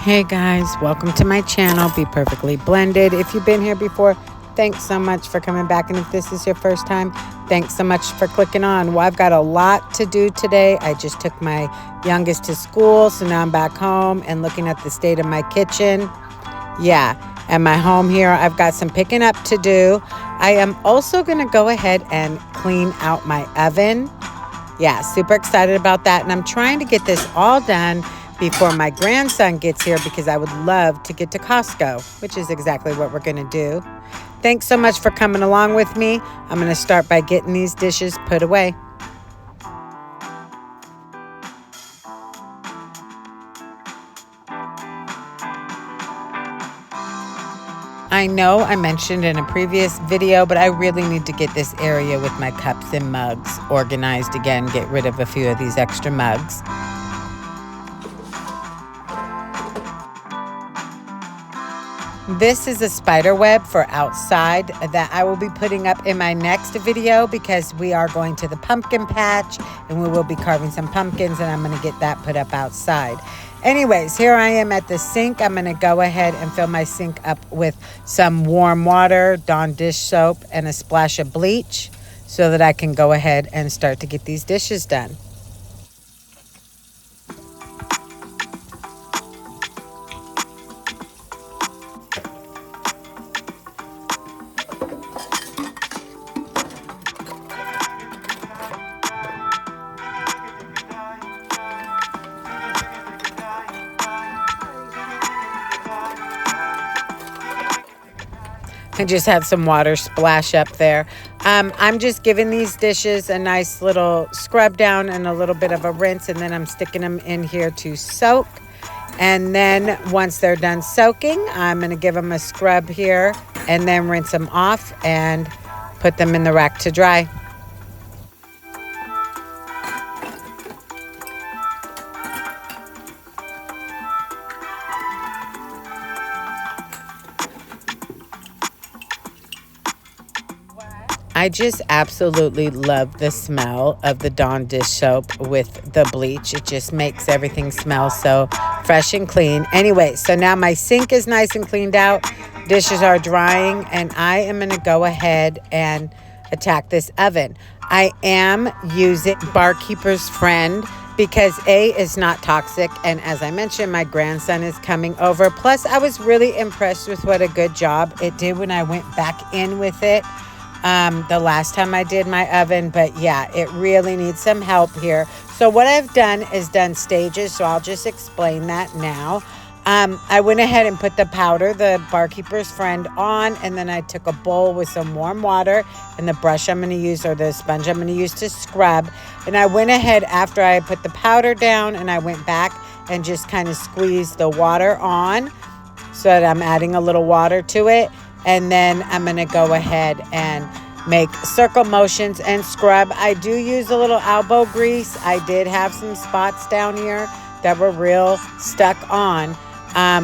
Hey guys, welcome to my channel, Be Perfectly Blended. If you've been here before, thanks so much for coming back. And if this is your first time, thanks so much for clicking on. Well, I've got a lot to do today. I just took my youngest to school, so now I'm back home and looking at the state of my kitchen. Yeah, at my home here, I've got some picking up to do. I am also going to go ahead and clean out my oven. Yeah, super excited about that. And I'm trying to get this all done before my grandson gets here because I would love to get to Costco, which is exactly what we're going to do. Thanks so much for coming along with me. I'm going to start by getting these dishes put away. I know I mentioned in a previous video, but I really need to get this area with my cups and mugs organized again, get rid of a few of these extra mugs. This is a spider web for outside that I will be putting up in my next video because we are going to the pumpkin patch and we will be carving some pumpkins, and I'm going to get that put up outside. Anyways, here I am at the sink. I'm going to go ahead and fill my sink up with some warm water, Dawn dish soap, and a splash of bleach so that I can go ahead and start to get these dishes done. I just had some water splash up there. I'm just giving these dishes a nice little scrub down and a little bit of a rinse, and then I'm sticking them in here to soak. And then once they're done soaking, I'm going to give them a scrub here and then rinse them off and put them in the rack to dry. I just absolutely love the smell of the Dawn dish soap with the bleach. It just makes everything smell so fresh and clean. Anyway, so now my sink is nice and cleaned out. Dishes are drying, and I am going to go ahead and attack this oven. I am using Barkeeper's Friend because A, is not toxic, and as I mentioned, my grandson is coming over. Plus, I was really impressed with what a good job it did when I went back in with it the last time I did my oven. But yeah, it really needs some help here. So what I've done is done stages, so I'll just explain that now. I went ahead and put the powder, the Barkeeper's Friend, on, and then I took a bowl with some warm water and the brush I'm going to use, or the sponge I'm going to use to scrub. And I went ahead after I put the powder down, and I went back and just kind of squeezed the water on so that I'm adding a little water to it. And then I'm going to go ahead and make circle motions and scrub. I do use a little elbow grease. I did have some spots down here that were real stuck on.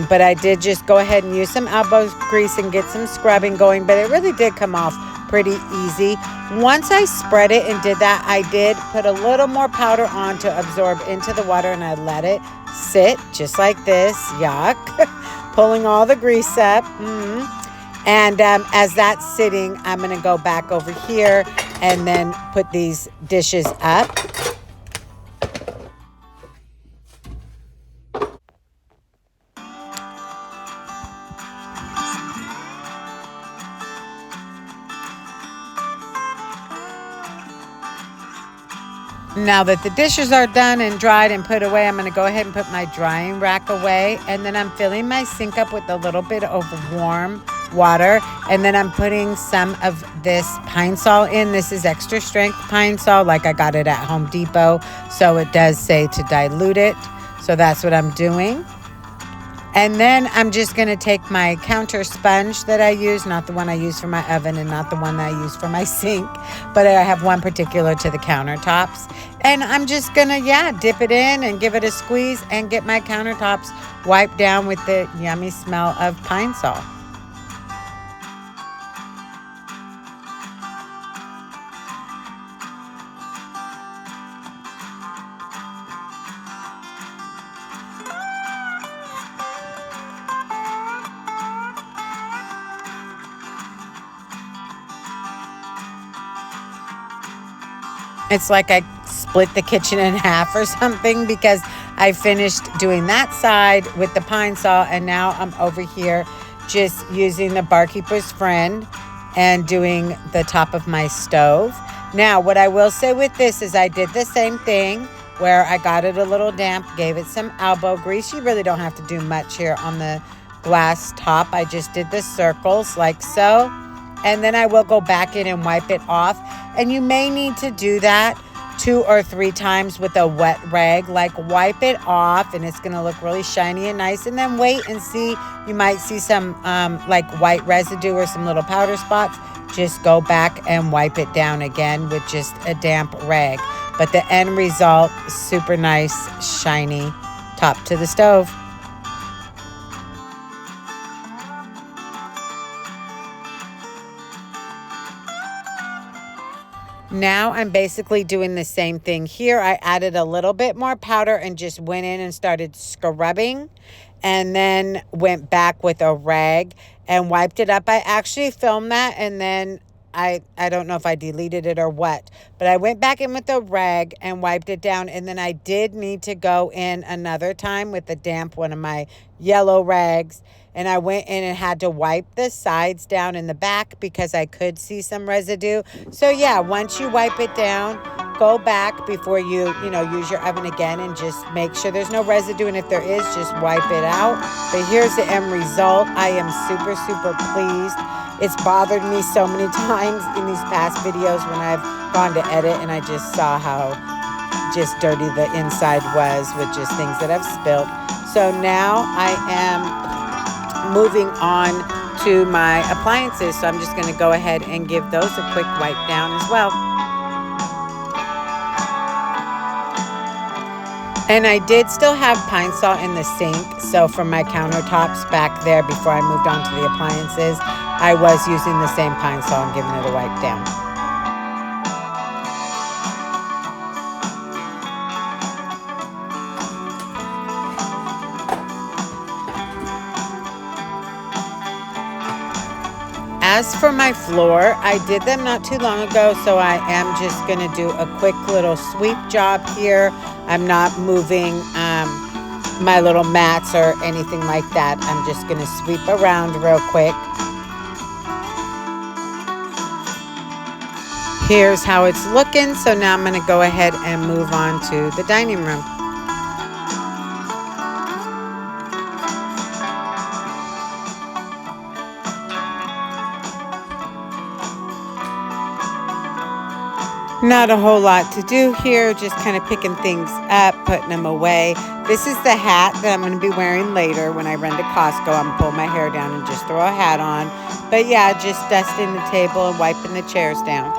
But I did just go ahead and use some elbow grease and get some scrubbing going. But it really did come off pretty easy. Once I spread it and did that, I did put a little more powder on to absorb into the water, and I let it sit just like this. Yuck. Pulling all the grease up. And as that's sitting, I'm going to go back over here and then put these dishes up. Now that the dishes are done and dried and put away, I'm going to go ahead and put my drying rack away. And then I'm filling my sink up with a little bit of warm water, and then I'm putting some of this pine sol in. This is extra strength pine sol, like I got it at Home Depot, so it does say to dilute it. So that's what I'm doing. And then I'm just going to take my counter sponge that I use, not the one I use for my oven and not the one that I use for my sink, but I have one particular to the countertops. And I'm just going to, dip it in and give it a squeeze and get my countertops wiped down with the yummy smell of pine sol. It's like I split the kitchen in half or something because I finished doing that side with the pine saw, and now I'm over here just using the barkeeper's friend and doing the top of my stove. Now, what I will say with this is I did the same thing where I got it a little damp, gave it some elbow grease. You really don't have to do much here on the glass top. I just did the circles like so. And then I will go back in and wipe it off. And you may need to do that 2 or 3 times with a wet rag. Like wipe it off and it's going to look really shiny and nice. And then wait and see. You might see some like white residue or some little powder spots. Just go back and wipe it down again with just a damp rag. But the end result, super nice, shiny top to the stove. Now I'm basically doing the same thing here. I added a little bit more powder and just went in and started scrubbing, and then went back with a rag and wiped it up. I actually filmed that, and then I don't know if I deleted it or what, but I went back in with a rag and wiped it down. And then I did need to go in another time with a damp one of my yellow rags. And I went in and had to wipe the sides down in the back because I could see some residue. So yeah, once you wipe it down, go back before you use your oven again and just make sure there's no residue. And if there is, just wipe it out. But here's the end result. I am super, super pleased. It's bothered me so many times in these past videos when I've gone to edit and I just saw how just dirty the inside was with just things that I've spilled. So now I am moving on to my appliances. So I'm just going to go ahead and give those a quick wipe down as well. And I did still have pine saw in the sink. So for my countertops back there before I moved on to the appliances, I was using the same pine saw and giving it a wipe down. As for my floor, I did them not too long ago, so I am just going to do a quick little sweep job here. I'm not moving my little mats or anything like that. I'm just going to sweep around real quick. Here's how it's looking. So now I'm going to go ahead and move on to the dining room. Not a whole lot to do here, just kind of picking things up, putting them away. This is the hat that I'm going to be wearing later when I run to Costco. I'm going to pull my hair down and just throw a hat on. But yeah, just dusting the table and wiping the chairs down.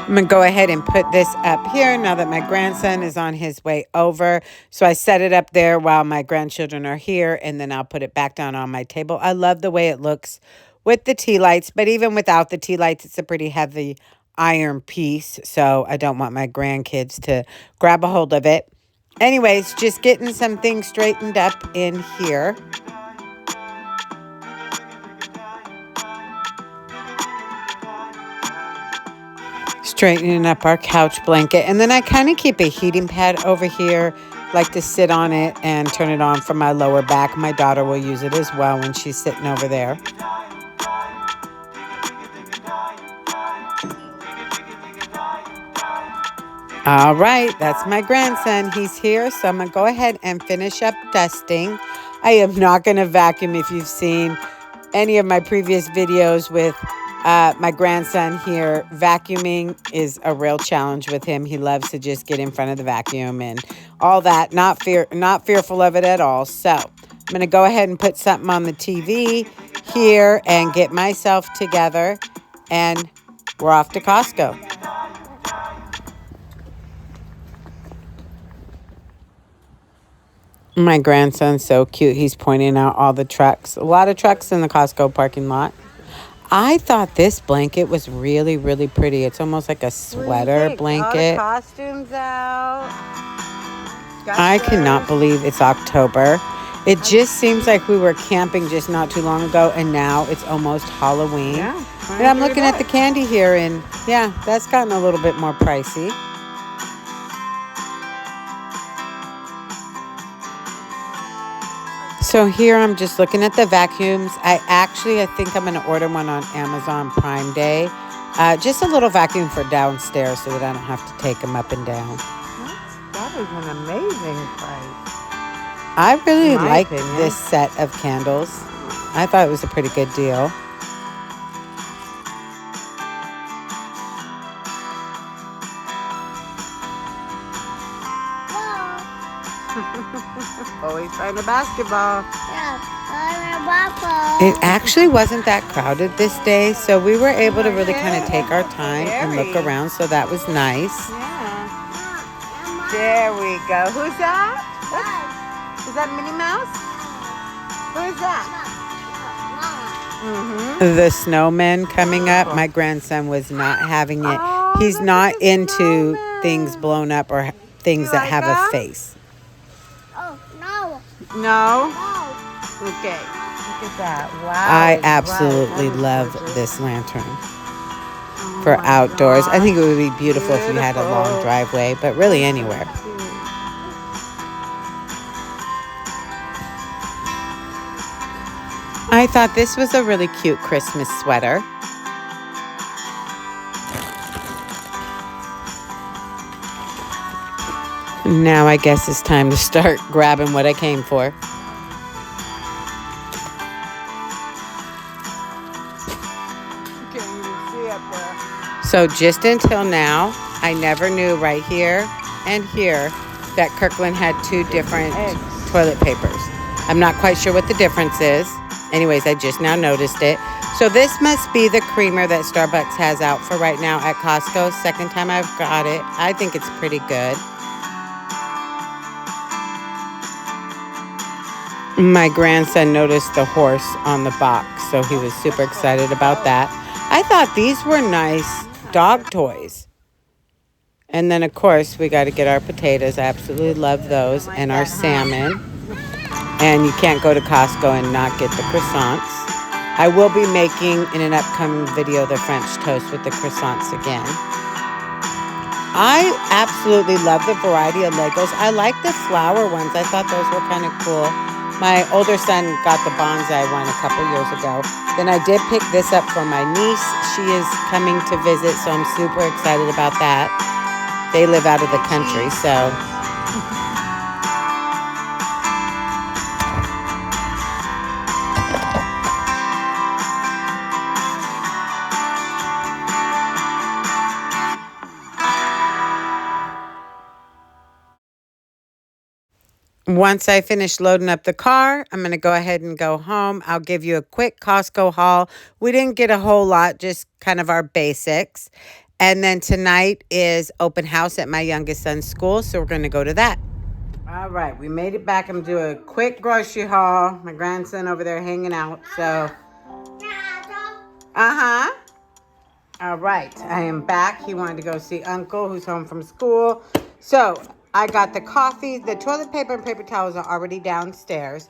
I'm going to go ahead and put this up here now that my grandson is on his way over. So I set it up there while my grandchildren are here, and then I'll put it back down on my table. I love the way it looks with the tea lights, but even without the tea lights, it's a pretty heavy iron piece, so I don't want my grandkids to grab a hold of it. Anyways, just getting some things straightened up in here. Straightening up our couch blanket, and then I kind of keep a heating pad over here, like to sit on it and turn it on for my lower back. My daughter will use it as well when she's sitting over there. All right, that's my grandson. He's here, so I'm going to go ahead and finish up dusting. I am not going to vacuum. If you've seen any of my previous videos with my grandson here, vacuuming is a real challenge with him. He loves to just get in front of the vacuum and all that. Not fearful of it at all. So I'm going to go ahead and put something on the TV here and get myself together, and we're off to Costco. My grandson's so cute. He's pointing out all the trucks. A lot of trucks in the Costco parking lot. I thought this blanket was really, really pretty. It's almost like a sweater blanket. All the costumes out. I cannot believe it's October It just seems like we were camping just not too long ago, and now it's almost Halloween. Yeah. And I'm looking at the candy here, and yeah, that's gotten a little bit more pricey. So here I'm just looking at the vacuums. I think I'm going to order one on Amazon Prime Day. Just a little vacuum for downstairs so that I don't have to take them up and down. That is an amazing price. I really like this set of candles. I thought it was a pretty good deal. Always trying to basketball. Yeah, I'm a waffle. It actually wasn't that crowded this day, so we were able to really kind of take our time and look around, so that was nice. Yeah. There we go. Who's that? Is that Minnie Mouse? Who's that? Mm-hmm. The snowman coming up. My grandson was not having it. He's not into things blown up or things that have a face. Oh, no. No? No. Okay. Look at that. Wow. I absolutely love this lantern for outdoors. I think it would be beautiful if you had a long driveway, but really anywhere. I thought this was a really cute Christmas sweater. Now I guess it's time to start grabbing what I came for. Can't even see up there. So just until now, I never knew right here and here that Kirkland had two different toilet papers. I'm not quite sure what the difference is. Anyways, I just now noticed it. So this must be the creamer that Starbucks has out for right now at Costco. Second time I've got it. I think it's pretty good. My grandson noticed the horse on the box, so he was super excited about that. I thought these were nice dog toys. And then, of course, we got to get our potatoes. I absolutely love those. And our salmon. And you can't go to Costco and not get the croissants. I will be making, in an upcoming video, the French toast with the croissants again. I absolutely love the variety of Legos. I like the flower ones. I thought those were kind of cool. My older son got the bonsai one a couple years ago. Then I did pick this up for my niece. She is coming to visit, so I'm super excited about that. They live out of the country, so... Once I finish loading up the car, I'm going to go ahead and go home. I'll give you a quick Costco haul. We didn't get a whole lot, just kind of our basics. And then tonight is open house at my youngest son's school, so we're going to go to that. All right, we made it back. I'm going to do a quick grocery haul. My grandson over there hanging out, so... Uh-huh. All right, I am back. He wanted to go see Uncle, who's home from school. So... I got the coffee. The toilet paper and paper towels are already downstairs.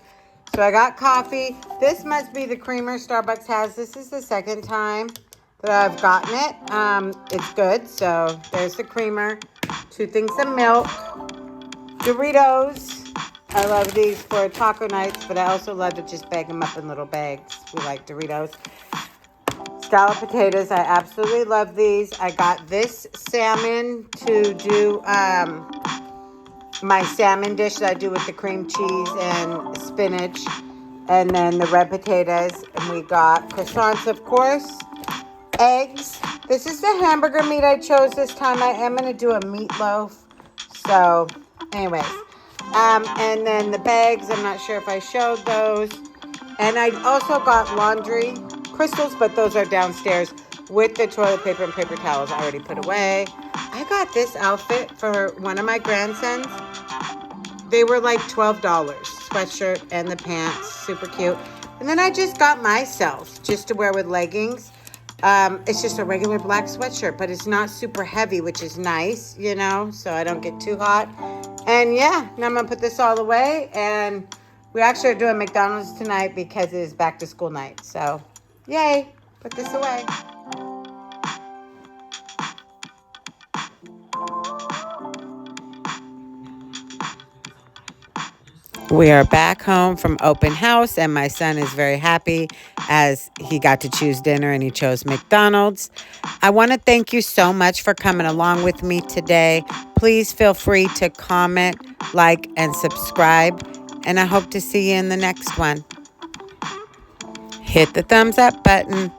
So I got coffee. This must be the creamer Starbucks has. This is the second time that I've gotten it. It's good. So there's the creamer. 2 things of milk. Doritos. I love these for taco nights, but I also love to just bag them up in little bags. We like Doritos. Scalloped potatoes. I absolutely love these. I got this salmon to do... my salmon dish that I do with the cream cheese and spinach, and then the red potatoes, and we got croissants, of course, eggs. This is the hamburger meat I chose this time. I am going to do a meatloaf. So, anyways, and then the bags, I'm not sure if I showed those, and I also got laundry crystals, but those are downstairs with the toilet paper and paper towels I already put away. I got this outfit for one of my grandsons. They were like $12. Sweatshirt and the pants. Super cute. And then I just got myself just to wear with leggings. It's just a regular black sweatshirt, but it's not super heavy, which is nice, so I don't get too hot. And yeah, now I'm going to put this all away and We actually are doing McDonald's tonight because it is back to school night. So, yay. Put this away. We are back home from open house, and my son is very happy as he got to choose dinner and he chose McDonald's. I want to thank you so much for coming along with me today. Please feel free to comment, like, and subscribe, and I hope to see you in the next one. Hit the thumbs up button.